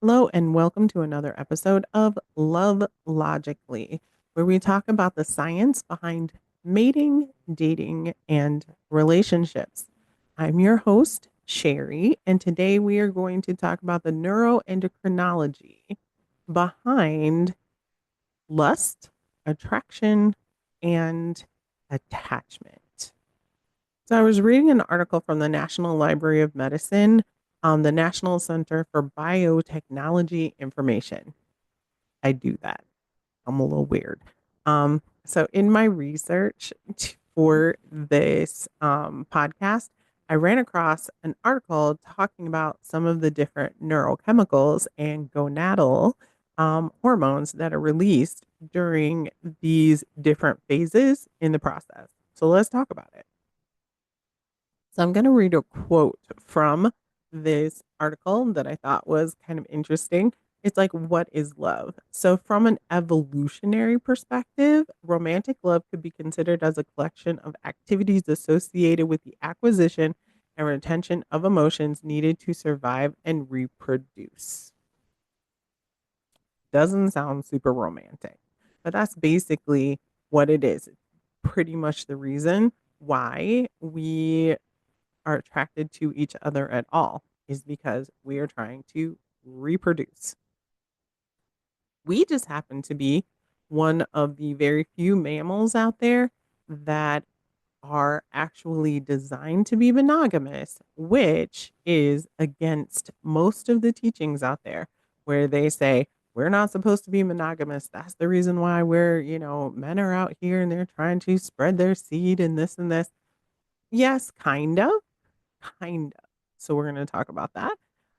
Hello, and welcome to another episode of Love Logically, where we talk about the science behind mating, dating, and relationships. I'm your host, Sherry, and today we are going to talk about the neuroendocrinology behind lust, attraction, and attachment. So I was reading an article from the National Library of Medicine, the National Center for Biotechnology Information. I do that. I'm a little weird. So in my research for this podcast, I ran across an article talking about some of the different neurochemicals and gonadal hormones that are released during these different phases in the process. So let's talk about it. So I'm going to read a quote from this article that I thought was kind of interesting. It's like, what is love? So, from an evolutionary perspective, romantic love could be considered as a collection of activities associated with the acquisition and retention of emotions needed to survive and reproduce. Doesn't sound super romantic, but that's basically what it is. It's pretty much the reason why we are attracted to each other at all is because we are trying to reproduce. We just happen to be one of the very few mammals out there that are actually designed to be monogamous, which is against most of the teachings out there where they say, we're not supposed to be monogamous. That's the reason why men are out here and they're trying to spread their seed and this and this. Yes, kind of. So we're going to talk about that.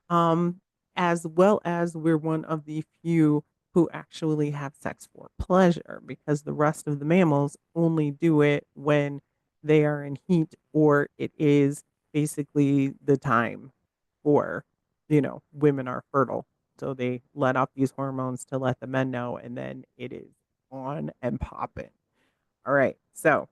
Um, as well as we're one of the few who actually have sex for pleasure because the rest of the mammals only do it when they are in heat or it is basically the time for, women are fertile. So they let off these hormones to let the men know, and then it is on and popping. All right. So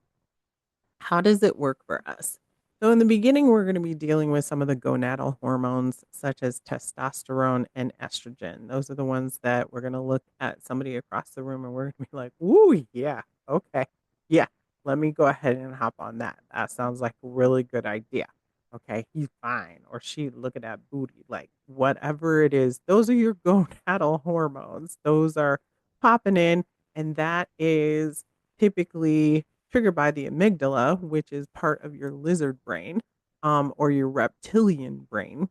how does it work for us? So, in the beginning, we're going to be dealing with some of the gonadal hormones, such as testosterone and estrogen. Those are the ones that we're going to look at somebody across the room and we're going to be like, ooh, yeah, okay. Yeah, let me go ahead and hop on that. That sounds like a really good idea. Okay, he's fine. Or she, look at that booty. Like, whatever it is, those are your gonadal hormones. Those are popping in. And that is typically triggered by the amygdala, which is part of your lizard brain or your reptilian brain,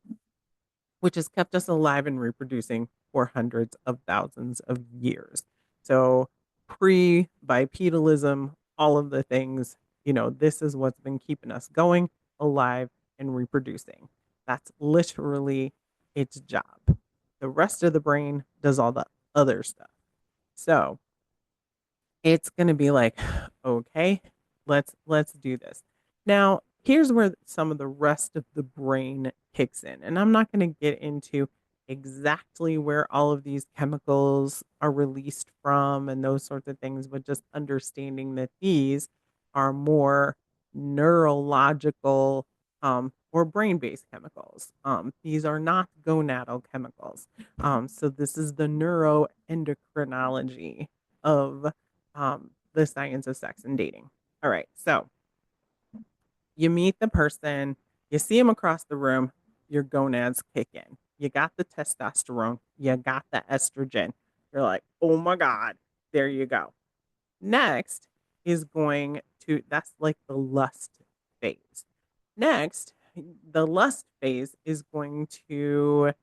which has kept us alive and reproducing for hundreds of thousands of years. So, pre bipedalism, all of the things, this is what's been keeping us going, alive, and reproducing. That's literally its job. The rest of the brain does all the other stuff. So, it's going to be like, okay, let's do this. Now, here's where some of the rest of the brain kicks in. And I'm not going to get into exactly where all of these chemicals are released from and those sorts of things, but just understanding that these are more neurological or brain-based chemicals. These are not gonadal chemicals. So this is the neuroendocrinology of the science of sex and dating. All right. So you meet the person, you see them across the room, your gonads kick in. You got the testosterone, you got the estrogen. You're like, oh my God, there you go. Next is going to, that's like the lust phase. Next, the lust phase is going to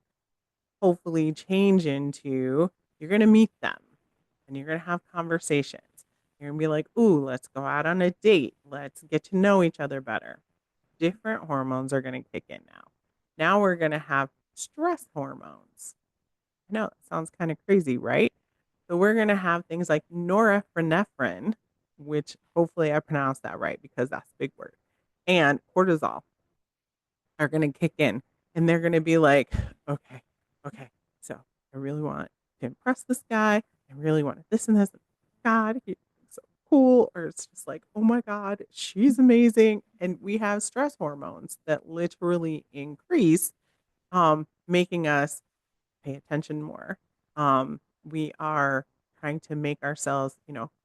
hopefully change into you're going to meet them and you're going to have conversations. You're going to be like, ooh, let's go out on a date. Let's get to know each other better. Different hormones are going to kick in now. Now we're going to have stress hormones. I know it sounds kind of crazy, right? So we're going to have things like norepinephrine, which hopefully I pronounced that right because that's a big word, and cortisol are going to kick in and they're going to be like, okay, okay, so I really want to impress this guy. I really want this and this. God, he's so cool. Or it's just like, oh my God, she's amazing. And we have stress hormones that literally increase, making us pay attention more. We are trying to make ourselves,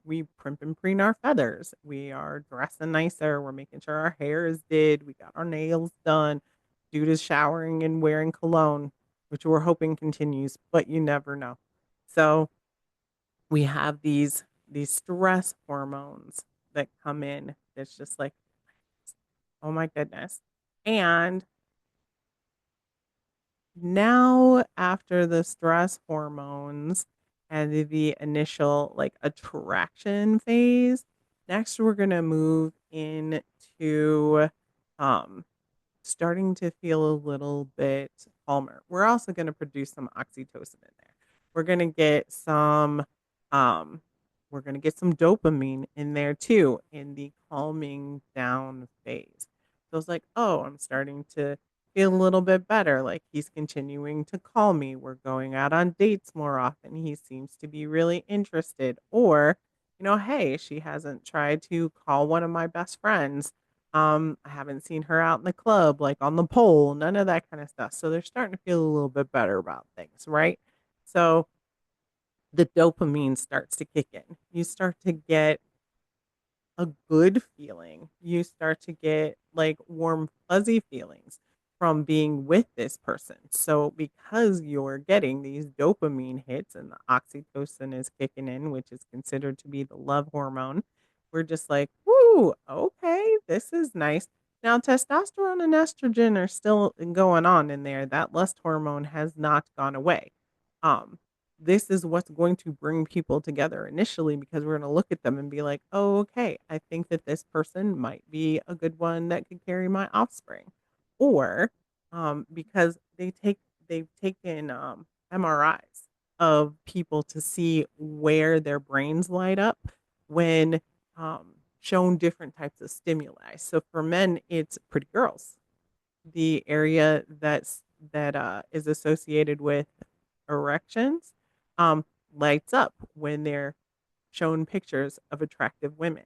we primp and preen our feathers. We are dressing nicer. We're making sure our hair is did. We got our nails done. Dude is showering and wearing cologne, which we're hoping continues, but you never know. So we have these stress hormones that come in. It's just like, oh my goodness. And now after the stress hormones and the initial like attraction phase, next we're going to move into um starting to feel a little bit calmer. We're also going to produce some oxytocin in there. We're going to get some um we're going to get some dopamine in there too in the calming down phase. So it's like, "Oh, I'm starting to feel a little bit better. Like he's continuing to call me. We're going out on dates more often. He seems to be really interested." Or, hey, she hasn't tried to call one of my best friends. I haven't seen her out in the club, like on the pole, none of that kind of stuff. So they're starting to feel a little bit better about things, right? So the dopamine starts to kick in. You start to get a good feeling. You start to get like warm, fuzzy feelings from being with this person. So, because you're getting these dopamine hits and the oxytocin is kicking in, which is considered to be the love hormone, we're just like, woo, okay, this is nice. Now, testosterone and estrogen are still going on in there. That lust hormone has not gone away. Um, this is what's going to bring people together initially because we're going to look at them and be like, oh, okay, I think that this person might be a good one that could carry my offspring. Or because they've taken MRIs of people to see where their brains light up when shown different types of stimuli. So for men, it's pretty girls, the area that is associated with erections um, lights up when they're shown pictures of attractive women.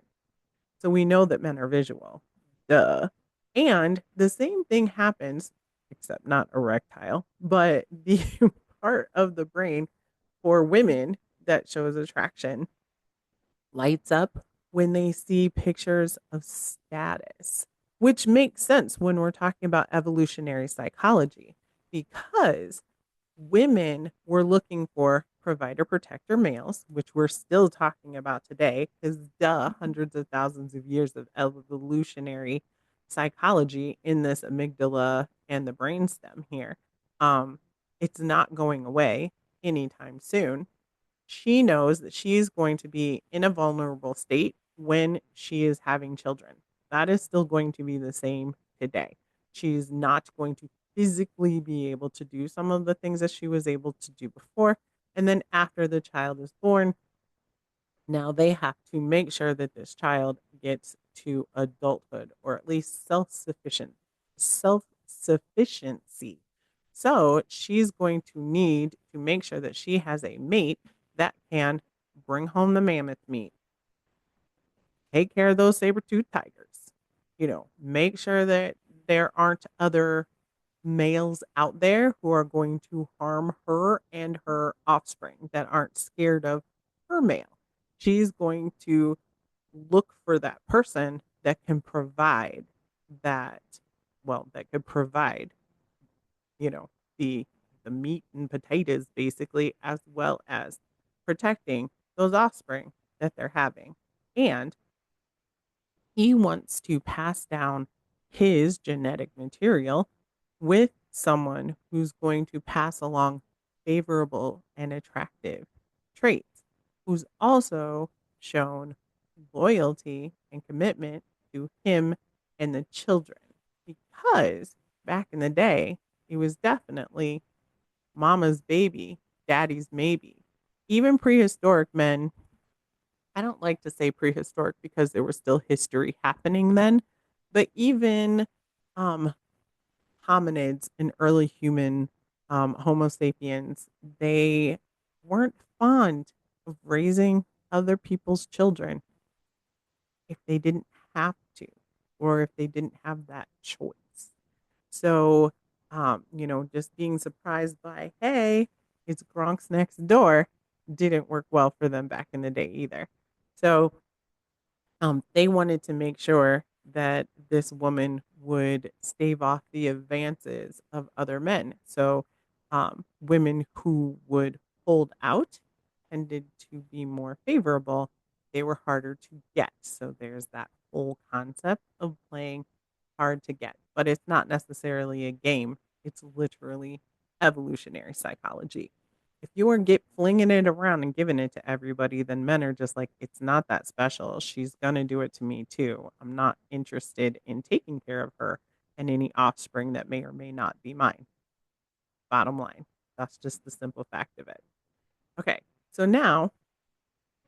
So we know that men are visual. Duh. And the same thing happens, except not erectile, but the part of the brain for women that shows attraction lights up when they see pictures of status, which makes sense when we're talking about evolutionary psychology because women were looking for provider protector males, which we're still talking about today, because hundreds of thousands of years of evolutionary psychology in this amygdala and the brainstem here. Um, it's not going away anytime soon. She knows that she is going to be in a vulnerable state when she is having children. That is still going to be the same today. She's not going to physically be able to do some of the things that she was able to do before. And then after the child is born, now they have to make sure that this child gets to adulthood or at least self-sufficiency. So she's going to need to make sure that she has a mate that can bring home the mammoth meat, take care of those saber-toothed tigers, make sure that there aren't other males out there who are going to harm her and her offspring that aren't scared of her male. She's going to look for that person that can provide that, that could provide, you know, the the meat and potatoes basically, as well as protecting those offspring that they're having. And he wants to pass down his genetic material with someone who's going to pass along favorable and attractive traits, who's also shown loyalty and commitment to him and the children. Because back in the day, it was definitely mama's baby, daddy's maybe. Even prehistoric men, I don't like to say prehistoric because there was still history happening then, but even um, hominids and early human Homo sapiens, they weren't fond of raising other people's children if they didn't have to or if they didn't have that choice. So, just being surprised by, hey, It's Gronk's next door didn't work well for them back in the day either. So they wanted to make sure that this woman would stave off the advances of other men. So women who would hold out tended to be more favorable. They were harder to get. So there's that whole concept of playing hard to get, but it's not necessarily a game. It's literally evolutionary psychology. If you are get flinging it around and giving it to everybody, then men are just like, it's not that special. She's gonna do it to me too. I'm not interested in taking care of her and any offspring that may or may not be mine. Bottom line. That's just the simple fact of it. Okay, so now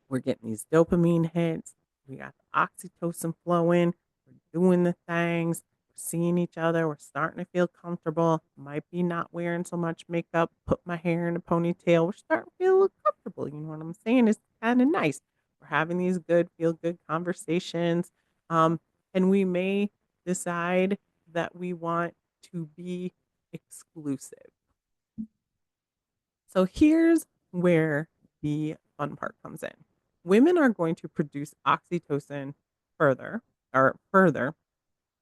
we're getting these dopamine hits. We got the oxytocin flowing. We're doing the things. We're seeing each other. We're starting to feel comfortable. Might be not wearing so much makeup. Put my hair in a ponytail. We're starting to feel a little comfortable. You know what I'm saying? It's kind of nice. We're having these good, feel good conversations. Um, and we may decide that we want to be exclusive. So here's where the fun part comes in. Women are going to produce oxytocin further further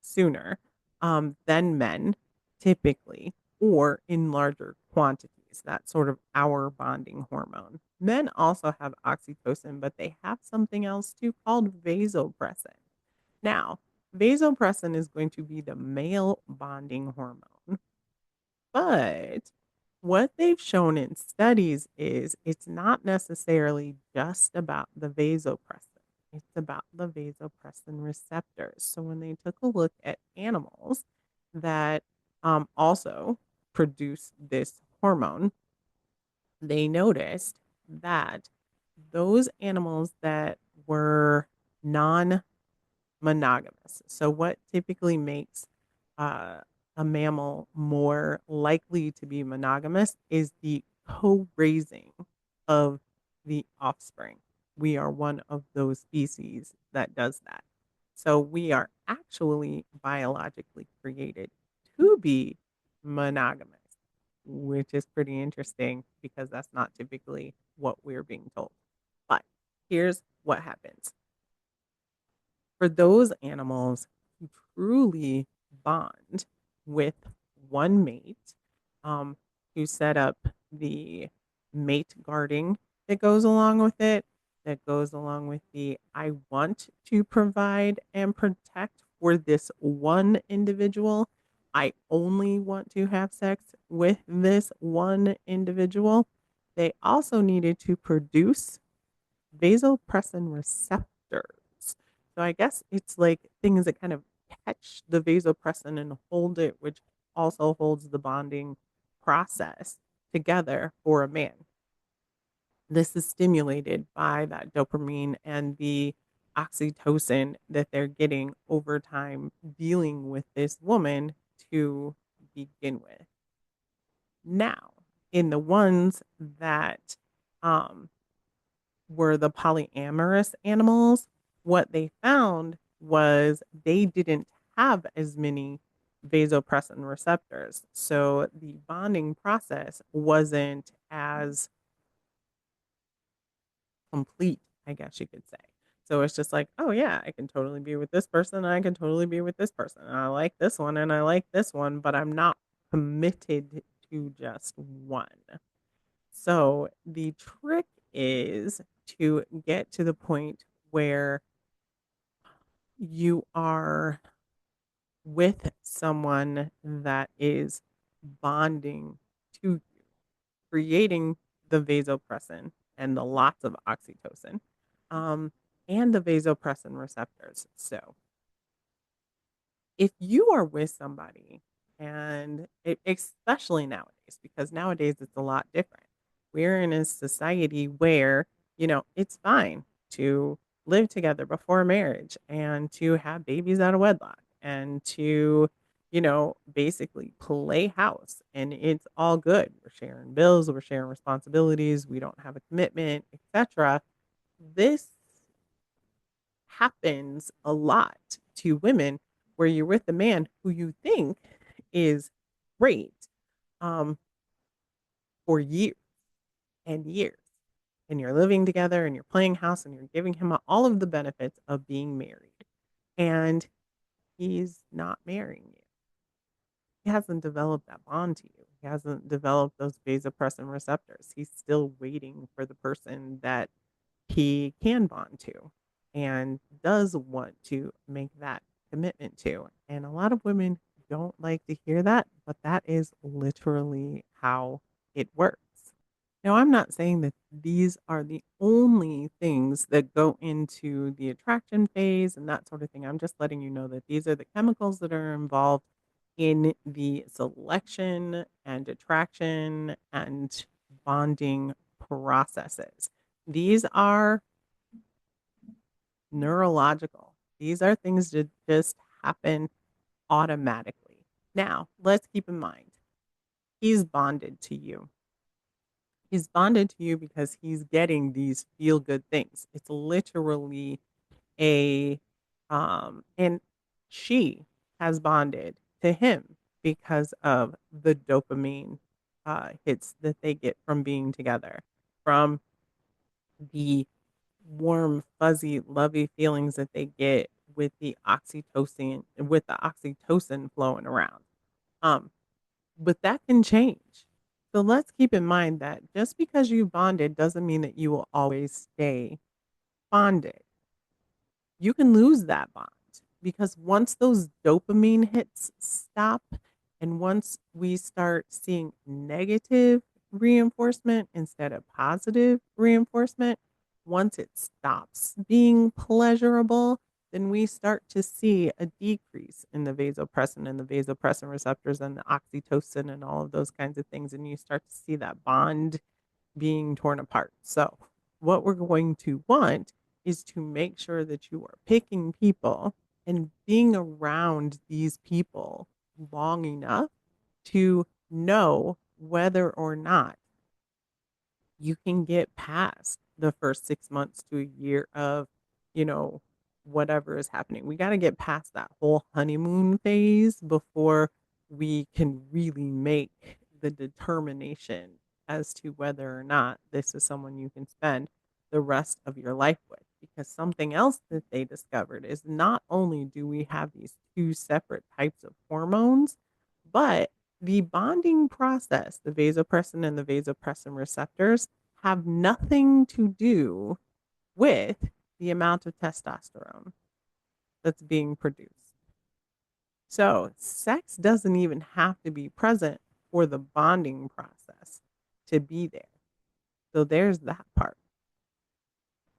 sooner than men typically, or in larger quantities. That's sort of our bonding hormone. Men also have oxytocin, but they have something else too called vasopressin. Now, vasopressin is going to be the male bonding hormone, but what they've shown in studies is it's not necessarily just about the vasopressin. It's about the vasopressin receptors. So when they took a look at animals that also produce this hormone, they noticed that those animals that were non monogamous. So, what typically makes uh, a mammal more likely to be monogamous is the co raising of the offspring. We are one of those species that does that. So, we are actually biologically created to be monogamous, which is pretty interesting because that's not typically what we're being told. But here's what happens for those animals who truly bond with one mate, um, who set up the mate guarding that goes along with it, that goes along with the I want to provide and protect for this one individual. I only want to have sex with this one individual. They also needed to produce vasopressin receptors. So I guess it's like things that kind of catch the vasopressin and hold it, which also holds the bonding process together for a man. This is stimulated by that dopamine and the oxytocin that they're getting over time dealing with this woman to begin with. Now, in the ones that um, were the polyamorous animals, what they found was they didn't have as many vasopressin receptors. So the bonding process wasn't as complete, I guess you could say. So it's just like, oh yeah, I can totally be with this person, and I can totally be with this person. And I like this one and I like this one, but I'm not committed to just one. So the trick is to get to the point where you are with someone that is bonding to you, creating the vasopressin and the lots of oxytocin, um, and the vasopressin receptors. So if you are with somebody and especially nowadays, because nowadays it's a lot different. We're in a society where, it's fine to live together before marriage and to have babies out of wedlock and to, basically play house and it's all good. We're sharing bills, we're sharing responsibilities, we don't have a commitment, etc. This happens a lot to women where you're with a man who you think is great um, for years. and years. And you're living together and you're playing house and you're giving him all of the benefits of being married. And he's not marrying you. He hasn't developed that bond to you. He hasn't developed those vasopressin receptors. He's still waiting for the person that he can bond to and does want to make that commitment to. And a lot of women don't like to hear that, but that is literally how it works. Now, I'm not saying that these are the only things that go into the attraction phase and that sort of thing. I'm just letting you know that these are the chemicals that are involved in the selection and attraction and bonding processes. These are neurological. These are things that just happen automatically. Now, let's keep in mind, he's bonded to you. He's bonded to you because he's getting these feel good things. It's literally a and she has bonded to him because of the dopamine hits that they get from being together, from the warm, fuzzy, lovey feelings that they get with the oxytocin flowing around. Um, but that can change. So let's keep in mind that just because you bonded doesn't mean that you will always stay bonded. You can lose that bond because once those dopamine hits stop and once we start seeing negative reinforcement instead of positive reinforcement, once it stops being pleasurable, then we start to see a decrease in the vasopressin and the vasopressin receptors and the oxytocin and all of those kinds of things. And you start to see that bond being torn apart. So, what we're going to want is to make sure that you are picking people and being around these people long enough to know whether or not you can get past the first 6 months to a year of, you know, whatever is happening. We got to get past that whole honeymoon phase before we can really make the determination as to whether or not this is someone you can spend the rest of your life with. Because something else that they discovered is not only do we have these two separate types of hormones, but the bonding process, the vasopressin and the vasopressin receptors, have nothing to do with the amount of testosterone that's being produced. So, sex doesn't even have to be present for the bonding process to be there. So, there's that part.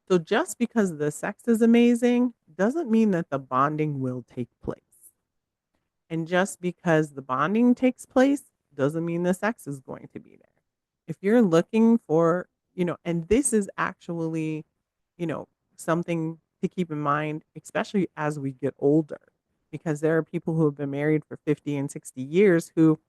So, just because the sex is amazing doesn't mean that the bonding will take place. And just because the bonding takes place doesn't mean the sex is going to be there. If you're looking for, and this is actually, you know, something to keep in mind, especially as we get older, because there are people who have been married for 50 and 60 years who,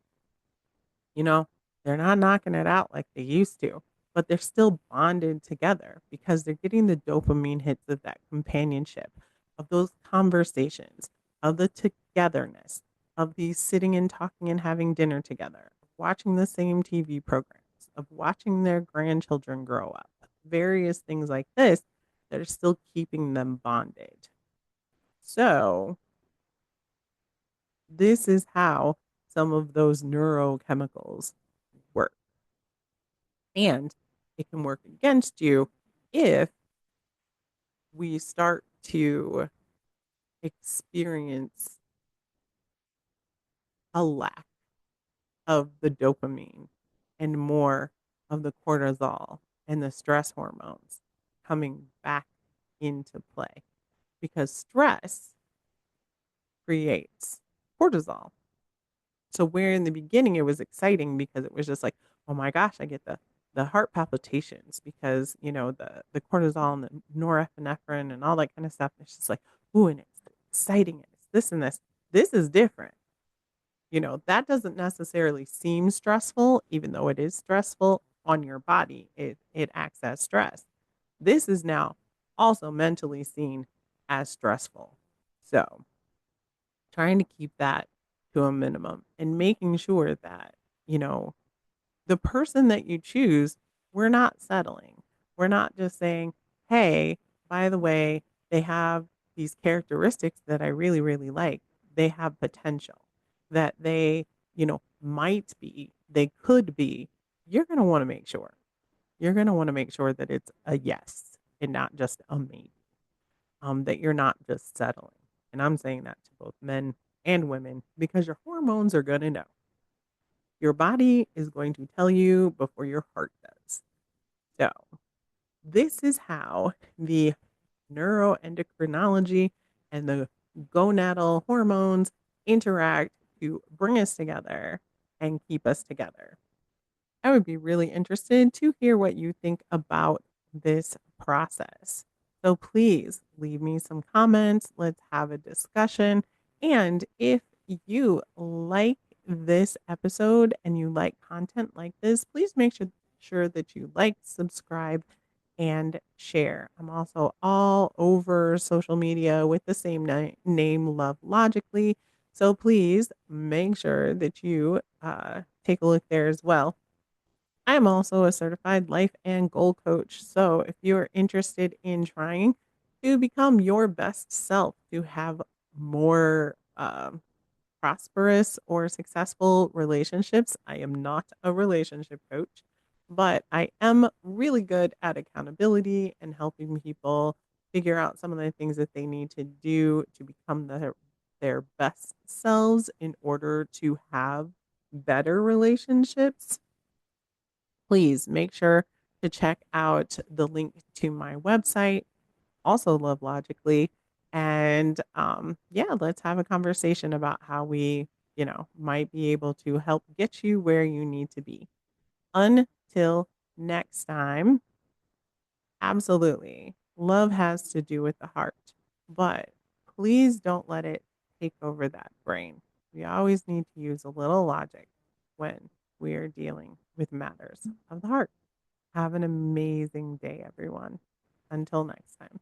you know, they're not knocking it out like they used to, but they're still bonded together because they're getting the dopamine hits of that companionship, of those conversations, of the togetherness, of the sitting and talking and having dinner together, watching the same TV programs, of watching their grandchildren grow up, various things like this that are still keeping them bonded. So, this is how some of those neurochemicals work. And it can work against you if we start to experience a lack of the dopamine and more of the cortisol and the stress hormones coming back into play because stress creates cortisol. So where in the beginning it was exciting because it was just like, oh my gosh, I get the heart palpitations because the cortisol and the norepinephrine and all that kind of stuff. It's just like, ooh, and it's exciting and it's this and this. This is different. That doesn't necessarily seem stressful, even though it is stressful on your body. It acts as stress. This is now also mentally seen as stressful. So trying to keep that to a minimum and making sure that, the person that you choose we're not settling. We're not just saying, hey, by the way, they have these characteristics that I really, really like. They have potential that they, might be, they could be. You're going to want to make sure. You're going to want to make sure that it's a yes and not just a maybe, that you're not just settling. And I'm saying that to both men and women because your hormones are going to know. Your body is going to tell you before your heart does. So, this is how the neuroendocrinology and the gonadal hormones interact to bring us together and keep us together. I would be really interested to hear what you think about this process. So please leave me some comments. Let's have a discussion. And if you like this episode and you like content like this, please make sure that you like, subscribe, and share. I'm also all over social media with the same name, Love Logically. So please make sure that you take a look there as well. I'm also a certified life and goal coach. So if you're interested in trying to become your best self, to have more prosperous or successful relationships, I am not a relationship coach, but I am really good at accountability and helping people figure out some of the things that they need to do to become their best selves in order to have better relationships. Please make sure to check out the link to my website, also Love Logically. And yeah, let's have a conversation about how we, might be able to help get you where you need to be. Until next time, absolutely. Love has to do with the heart, but please don't let it take over that brain. We always need to use a little logic when we are dealing with matters of the heart. Have an amazing day, everyone. Until next time.